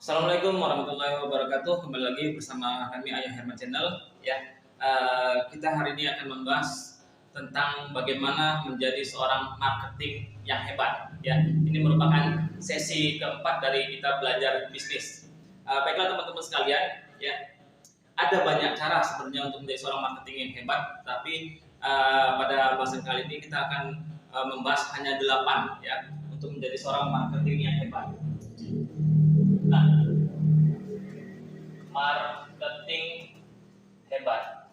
Assalamualaikum warahmatullahi wabarakatuh. Kembali lagi bersama kami Ayah Herman Channel. Ya, kita hari ini akan membahas tentang bagaimana menjadi seorang marketing yang hebat. Ya, ini merupakan sesi keempat dari kita belajar bisnis. Baiklah teman-teman sekalian, ya, ada banyak cara sebenarnya untuk menjadi seorang marketing yang hebat. Tapi pada bahasan kali ini kita akan membahas hanya 8 ya untuk menjadi seorang marketing yang hebat. Nah, marketing hebat.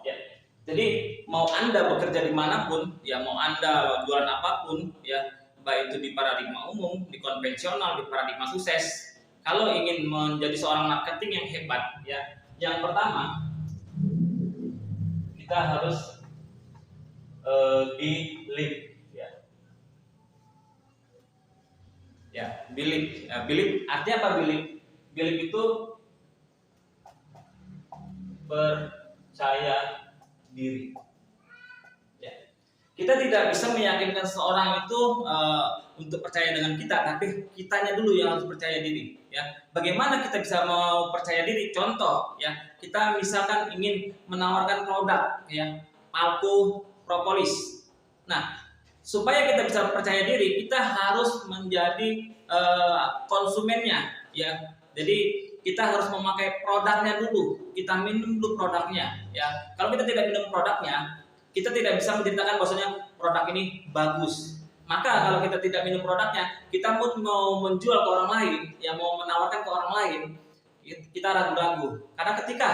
Ya. Jadi mau Anda bekerja dimanapun, ya mau Anda jualan apapun, ya baik itu di paradigma umum, di konvensional, di paradigma sukses. Kalau ingin menjadi seorang marketing yang hebat, ya yang pertama kita harus believe. Ya, believe. Believe artinya apa believe? Believe itu percaya diri. Ya. Kita tidak bisa meyakinkan seorang itu untuk percaya dengan kita, tapi kitanya dulu yang harus percaya diri. Ya, bagaimana kita bisa mau percaya diri? Contoh, ya kita misalkan ingin menawarkan produk, ya Palco Propolis. Nah, supaya kita bisa percaya diri, kita harus menjadi konsumennya, ya. Jadi kita harus memakai produknya dulu, kita minum dulu produknya, ya. Kalau kita tidak minum produknya, kita tidak bisa menceritakan bahwasanya produk ini bagus. Maka kalau kita tidak minum produknya, kita pun mau menjual ke orang lain, ya mau menawarkan ke orang lain, kita ragu-ragu. Karena ketika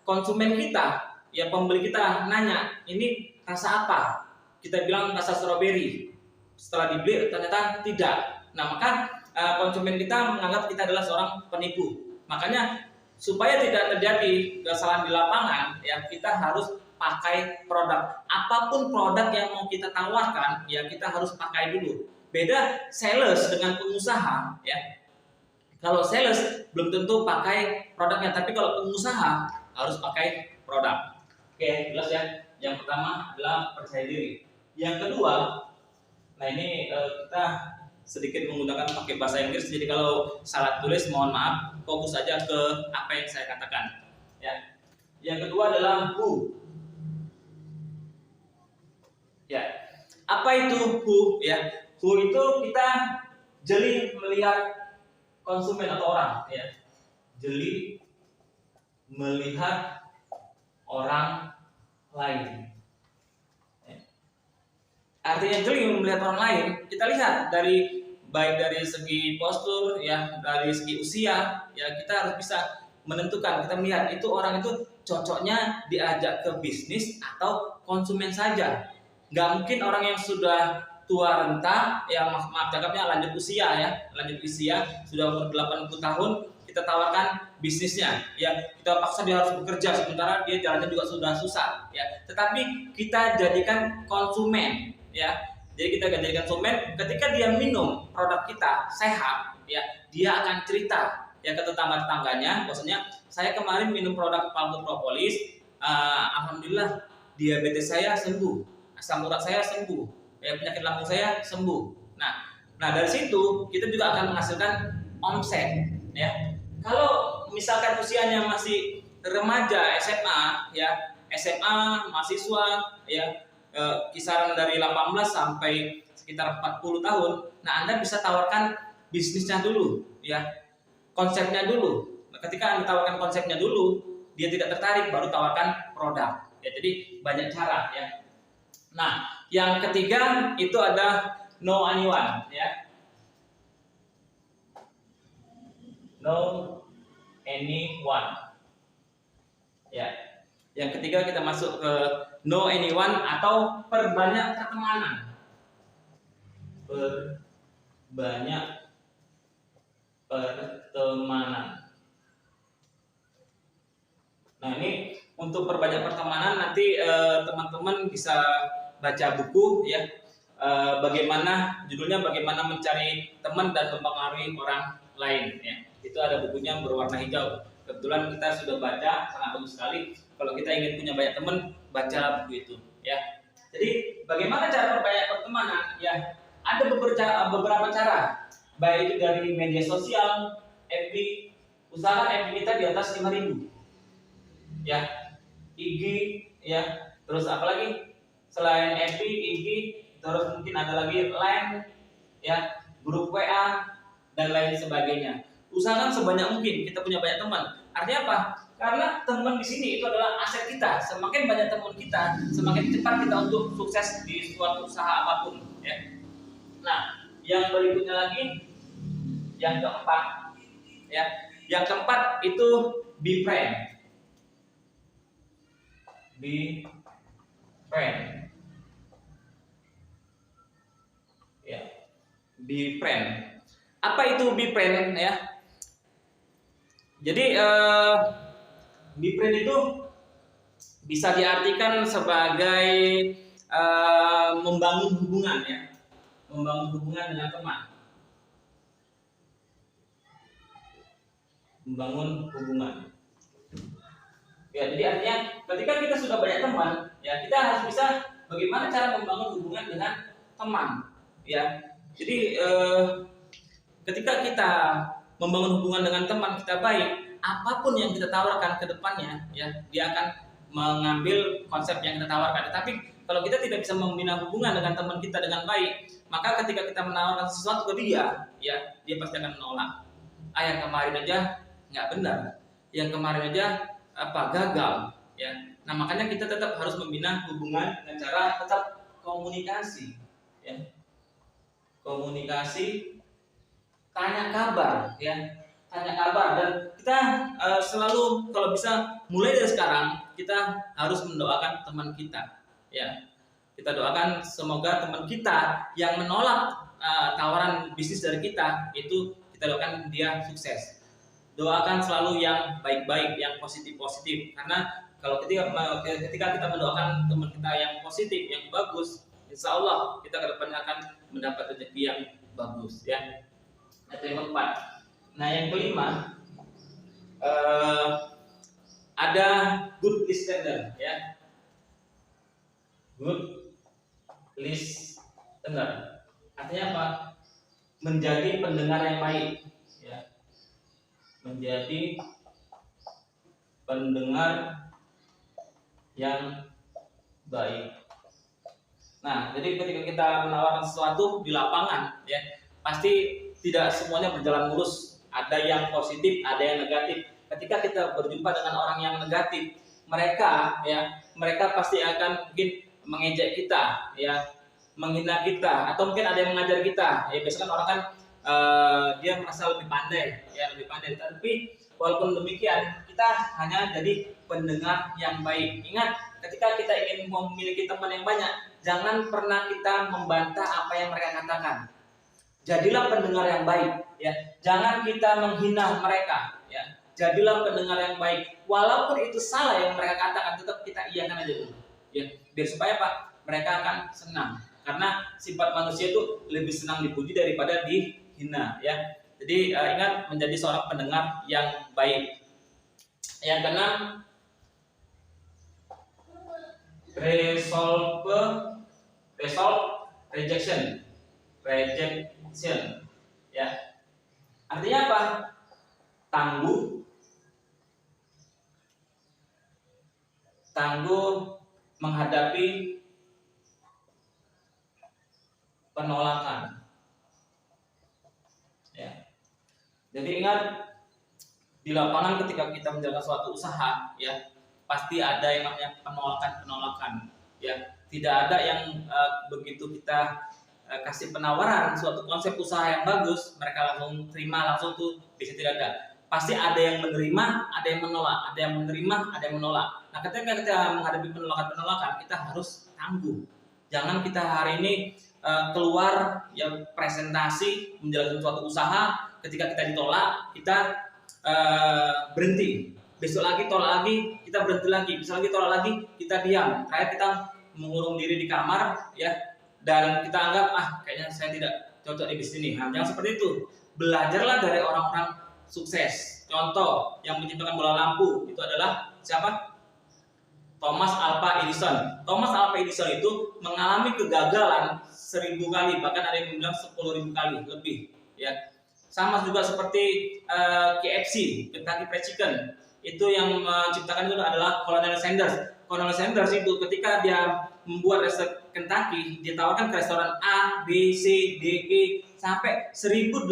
konsumen kita, ya pembeli kita nanya, ini rasa apa? Kita bilang rasa stroberi. Setelah dibeli ternyata tidak. Nah, maka konsumen kita menganggap kita adalah seorang penipu. Makanya supaya tidak terjadi kesalahan di lapangan, ya kita harus pakai produk. Apapun produk yang mau kita tawarkan, ya kita harus pakai dulu. Beda sales dengan pengusaha, ya. Kalau sales belum tentu pakai produknya, tapi kalau pengusaha harus pakai produk. Oke, jelas ya. Yang pertama adalah percaya diri. Yang kedua, nah ini kita sedikit menggunakan pakai bahasa Inggris, jadi kalau salah tulis mohon maaf, fokus aja ke apa yang saya katakan. Ya. Yang kedua adalah who. Ya. Apa itu who? Ya. Who itu kita jeli melihat konsumen atau orang, ya. Jeli melihat orang lain. Artinya jeli melihat orang lain, kita lihat baik dari segi postur, ya dari segi usia, ya kita harus bisa menentukan. Kita melihat itu orang itu cocoknya diajak ke bisnis atau konsumen saja. Nggak mungkin orang yang sudah tua renta, yang maaf cakapnya lanjut usia sudah umur 80 tahun, kita tawarkan bisnisnya, ya kita paksa dia harus bekerja sementara dia jalannya juga sudah susah, ya. Tetapi kita jadikan konsumen, ya. Jadi kita jadikan konsumen, ketika dia minum produk kita sehat, ya dia akan cerita ya ke tetangga-tetangganya, bahwasanya saya kemarin minum produk Palco Propolis, alhamdulillah diabetes saya sembuh, asam urat saya sembuh, ya penyakit lambung saya sembuh. Nah dari situ kita juga akan menghasilkan omset, ya. Kalau misalkan usianya masih remaja SMA, ya SMA mahasiswa, ya kisaran dari 18 sampai sekitar 40 tahun. Nah, Anda bisa tawarkan bisnisnya dulu, ya. Konsepnya dulu. Nah, ketika Anda tawarkan konsepnya dulu, dia tidak tertarik, baru tawarkan produk. Ya, jadi banyak cara, ya. Nah, yang ketiga itu ada know anyone, ya. Know anyone. Ya. Yang ketiga kita masuk ke know anyone atau perbanyak pertemanan. Perbanyak pertemanan. Nah, ini untuk perbanyak pertemanan nanti teman-teman bisa baca buku, ya. Bagaimana judulnya, bagaimana mencari teman dan mempengaruhi orang lain, ya. Itu ada bukunya berwarna hijau. Kebetulan kita sudah baca, sangat bagus sekali. Kalau kita ingin punya banyak teman, baca buku itu, ya. Jadi bagaimana cara perbanyak pertemanan? Ya, ada beberapa cara. baik itu dari media sosial, FB, usahakan FB kita di atas 5.000, ya, IG, ya, terus apalagi selain FB, IG, terus mungkin ada lagi Line, ya, grup WA dan lain sebagainya. Usahakan sebanyak mungkin kita punya banyak teman. Artinya apa? Karena teman di sini itu adalah aset kita. Semakin banyak teman kita, semakin cepat kita untuk sukses di suatu usaha apapun, ya. Nah, yang berikutnya lagi, yang keempat, ya, yang keempat itu be friend. Be friend, ya, be friend. Apa itu be friend, ya? Jadi be friend itu bisa diartikan sebagai membangun hubungan, ya, membangun hubungan dengan teman, membangun hubungan. Ya, jadi artinya ketika kita sudah banyak teman, ya, kita harus bisa bagaimana cara membangun hubungan dengan teman, ya. Jadi ketika kita membangun hubungan dengan teman kita baik, apapun yang kita tawarkan ke depannya, ya, dia akan mengambil konsep yang kita tawarkan. Tetapi kalau kita tidak bisa membina hubungan dengan teman kita dengan baik, maka ketika kita menawarkan sesuatu ke dia, ya, dia pasti akan menolak. Yang kemarin aja nggak benar, yang kemarin aja gagal, ya. Nah, makanya kita tetap harus membina hubungan dengan cara tetap komunikasi, ya, komunikasi, tanya kabar, ya, tanya kabar. Dan kita selalu kalau bisa mulai dari sekarang kita harus mendoakan teman kita, ya. Kita doakan semoga teman kita yang menolak tawaran bisnis dari kita itu, kita doakan dia sukses. Doakan selalu yang baik-baik, yang positif-positif. Karena kalau ketika kita mendoakan teman kita yang positif, yang bagus, insya Allah kita ke depannya akan mendapat rezeki yang bagus, ya. Itu yang keempat. Nah, yang kelima, ada good listener, ya. Good listener. Artinya apa? Menjadi pendengar yang baik, ya. Menjadi pendengar yang baik. Nah, jadi ketika kita menawarkan sesuatu di lapangan, ya, pasti tidak semuanya berjalan mulus. Ada yang positif, ada yang negatif. Ketika kita berjumpa dengan orang yang negatif, mereka pasti akan mungkin mengejek kita, ya, menghina kita, atau mungkin ada yang mengajar kita. Ya, biasanya kan orang kan dia merasa lebih pandai, ya, lebih pandai. Tapi walaupun demikian, kita hanya jadi pendengar yang baik. Ingat, ketika kita ingin memiliki teman yang banyak, jangan pernah kita membantah apa yang mereka katakan. Jadilah pendengar yang baik, ya. Jangan kita menghina mereka, ya. Jadilah pendengar yang baik. Walaupun itu salah yang mereka katakan, tetap kita iyakan aja dulu, ya. Biar supaya Pak, mereka akan senang. Karena sifat manusia itu lebih senang dipuji daripada dihina, ya. Jadi ingat, menjadi seorang pendengar yang baik. Yang keenam, rejection, ya. Artinya apa? Tangguh menghadapi penolakan, ya. Jadi ingat, di lapangan ketika kita menjalankan suatu usaha, ya, pasti ada yang namanya penolakan, ya. Tidak ada yang begitu kita kasih penawaran suatu konsep usaha yang bagus, mereka langsung terima, langsung tuh, bisa tidak ada. Pasti ada yang menerima, ada yang menolak, ada yang menerima, ada yang menolak. Nah, ketika kita menghadapi penolakan, kita harus tangguh. Jangan kita hari ini keluar, ya, presentasi menjalankan suatu usaha, ketika kita ditolak, kita berhenti. Besok lagi tolak lagi, kita berhenti lagi. Besok lagi tolak lagi, kita diam. Terakhir kita mengurung diri di kamar, ya, dan kita anggap kayaknya saya tidak cocok di bisnis ini. Nah, jangan seperti itu. Belajarlah dari orang-orang sukses. Contoh yang menciptakan bola lampu itu adalah siapa? Thomas Alva Edison. Thomas Alva Edison itu mengalami kegagalan 1000 kali, bahkan ada yang bilang 10.000 kali lebih, ya. Sama juga seperti KFC, Kentucky Fried Chicken. Itu yang menciptakan itu adalah Colonel Sanders. Colonel Sanders itu ketika dia membuat resep Kentucky, dia tawarkan ke restoran A, B, C, D, E sampai 1008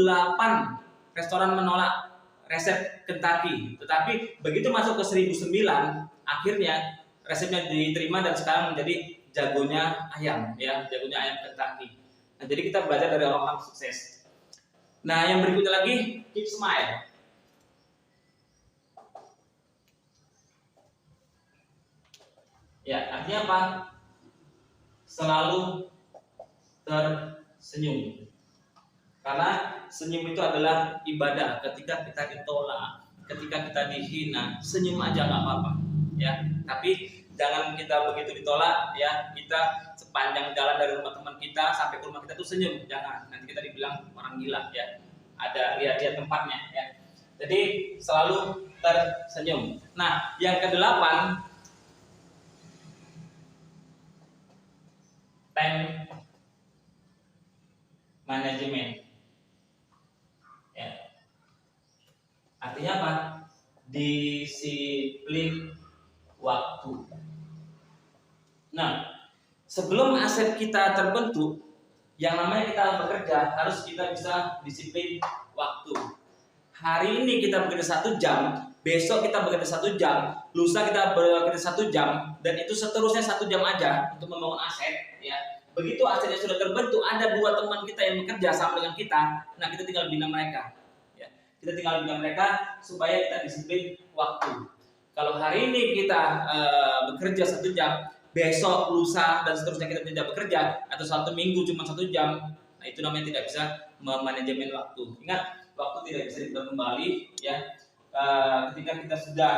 restoran menolak resep Kentucky. Tetapi begitu masuk ke 1009, akhirnya resepnya diterima dan sekarang menjadi jagonya ayam, ya, jagonya ayam Kentucky. Nah, jadi kita belajar dari orang-orang sukses. Nah, yang berikutnya lagi, keep smile. Ya, artinya apa? Selalu tersenyum. Karena senyum itu adalah ibadah. Ketika kita ditolak, ketika kita dihina, senyum aja nggak apa-apa, ya. Tapi jangan kita begitu ditolak, ya, kita sepanjang jalan dari rumah teman kita sampai ke rumah kita tuh senyum, jangan. Nanti kita dibilang orang gila, ya. Ada lihat-lihat tempatnya, ya. Jadi selalu tersenyum. Nah, yang kedelapan, time management. Ya. Artinya apa? Disiplin waktu. Nah, sebelum aset kita terbentuk, yang namanya kita bekerja harus kita bisa disiplin waktu. Hari ini kita bekerja 1 jam, besok kita bekerja 1 jam, lusa kita bekerja 1 jam, dan itu seterusnya 1 jam aja untuk membangun aset, ya. Begitu asetnya sudah terbentuk, ada 2 teman kita yang bekerja sama dengan kita, nah kita tinggal bina mereka, ya. Kita tinggal bina mereka supaya kita disiplin waktu. Kalau hari ini kita bekerja 1 jam, besok, lusa, dan seterusnya kita tidak bekerja, atau 1 minggu cuma 1 jam, nah itu namanya tidak bisa memanajemen waktu. Ingat, waktu tidak bisa diputar kembali, ya. Ketika kita sudah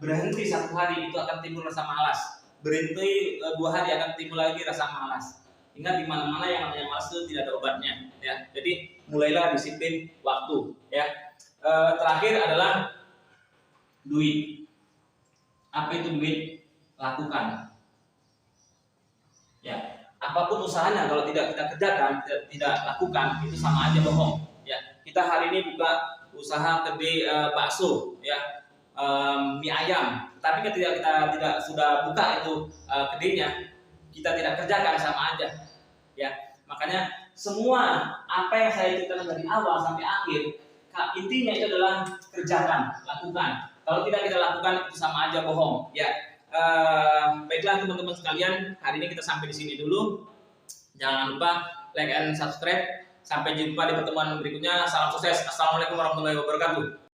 berhenti 1 hari, itu akan timbul rasa malas. Berhenti 2 hari akan timbul lagi rasa malas. Ingat, di mana-mana yang namanya malas itu tidak ada obatnya, ya. Jadi mulailah disiplin waktu, ya. Terakhir adalah duit. Apa itu duit? Lakukan. Ya, apapun usahanya kalau tidak kita kerjakan, tidak lakukan, itu sama aja bohong. Ya, kita hari ini buka usaha kedai bakso, ya, mie ayam, tapi ketika kita tidak sudah buka itu kedainya, kita tidak kerjakan, sama aja, ya. Makanya semua apa yang saya ceritakan dari awal sampai akhir, intinya itu adalah kerjakan, lakukan. Kalau tidak kita lakukan, itu sama aja bohong, ya. Baiklah teman-teman sekalian, hari ini kita sampai di sini dulu. Jangan lupa like and subscribe. Sampai jumpa di pertemuan berikutnya. Salam sukses. Assalamualaikum warahmatullahi wabarakatuh.